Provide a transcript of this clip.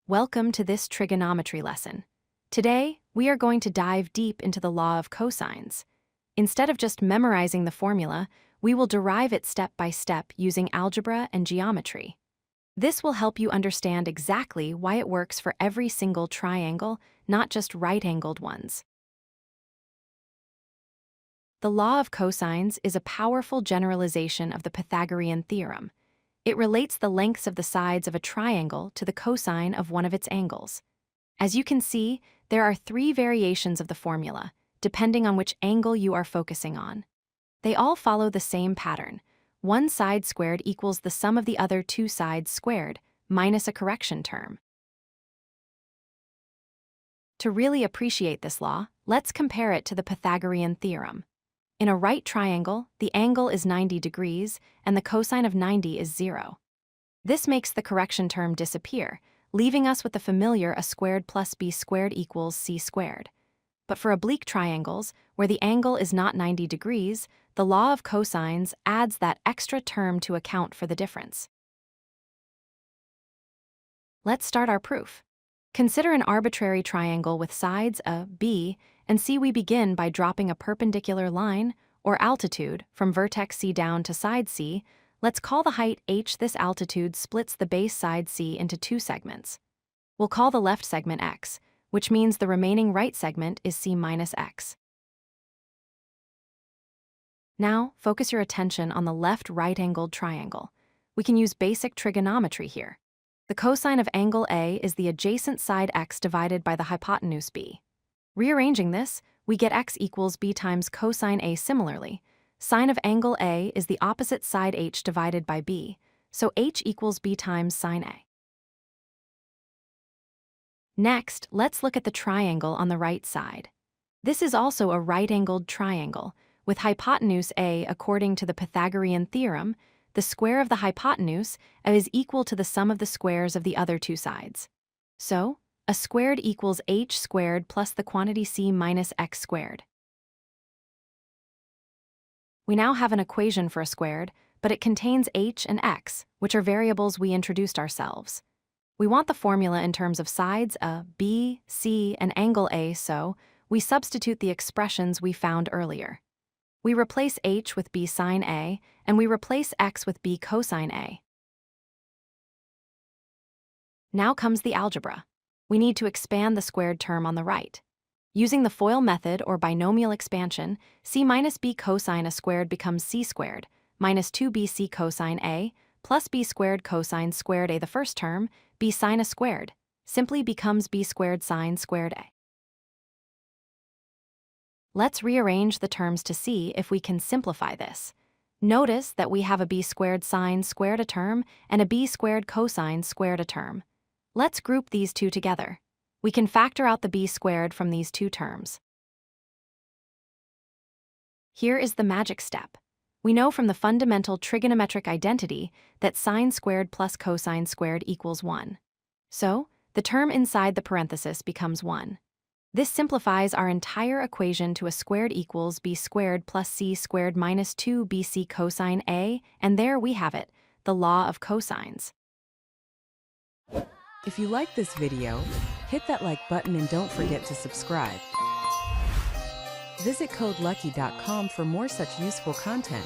Welcome to this trigonometry lesson. Today, we are going to dive deep into the law of cosines. Instead of just memorizing the formula, we will derive it step by step using algebra and geometry. This will help you understand exactly why it works for every single triangle, not just right-angled ones. The law of cosines is a powerful generalization of the Pythagorean theorem. It relates the lengths of the sides of a triangle to the cosine of one of its angles. As you can see, there are three variations of the formula, depending on which angle you are focusing on. They all follow the same pattern. One side squared equals the sum of the other two sides squared, minus a correction term. To really appreciate this law, let's compare it to the Pythagorean theorem. In a right triangle, the angle is 90 degrees, and the cosine of 90 is 0. This makes the correction term disappear, leaving us with the familiar a squared plus b squared equals c squared. But for oblique triangles, where the angle is not 90 degrees, the law of cosines adds that extra term to account for the difference. Let's start our proof. Consider an arbitrary triangle with sides a, b, and see we begin by dropping a perpendicular line, or altitude, from vertex C down to side C. Let's call the height h. This altitude splits the base side C into two segments. We'll call the left segment x, which means the remaining right segment is C minus x. Now, focus your attention on the left right-angled triangle. We can use basic trigonometry here. The cosine of angle A is the adjacent side x divided by the hypotenuse b. Rearranging this, we get x equals b times cosine A. Similarly, sine of angle A is the opposite side h divided by b, so h equals b times sine A. Next, let's look at the triangle on the right side. This is also a right-angled triangle, with hypotenuse A. According to the Pythagorean theorem, the square of the hypotenuse is equal to the sum of the squares of the other two sides. So, a squared equals h squared plus the quantity c minus x squared. We now have an equation for a squared, but it contains h and x, which are variables we introduced ourselves. We want the formula in terms of sides a, b, c, and angle a, so we substitute the expressions we found earlier. We replace h with b sine A, and we replace x with b cosine A. Now comes the algebra. We need to expand the squared term on the right. Using the FOIL method or binomial expansion, c minus b cosine A squared becomes c squared, minus 2bc cosine A, plus b squared cosine squared A. The first term, b sine A squared, simply becomes b squared sine squared A. Let's rearrange the terms to see if we can simplify this. Notice that we have a b squared sine squared a term and a b squared cosine squared a term. Let's group these two together. We can factor out the b squared from these two terms. Here is the magic step. We know from the fundamental trigonometric identity that sine squared plus cosine squared equals 1. So, the term inside the parenthesis becomes 1. This simplifies our entire equation to a squared equals b squared plus c squared minus 2bc cosine A, and there we have it, the law of cosines. If you like this video, hit that like button and don't forget to subscribe. Visit codelucky.com for more such useful content.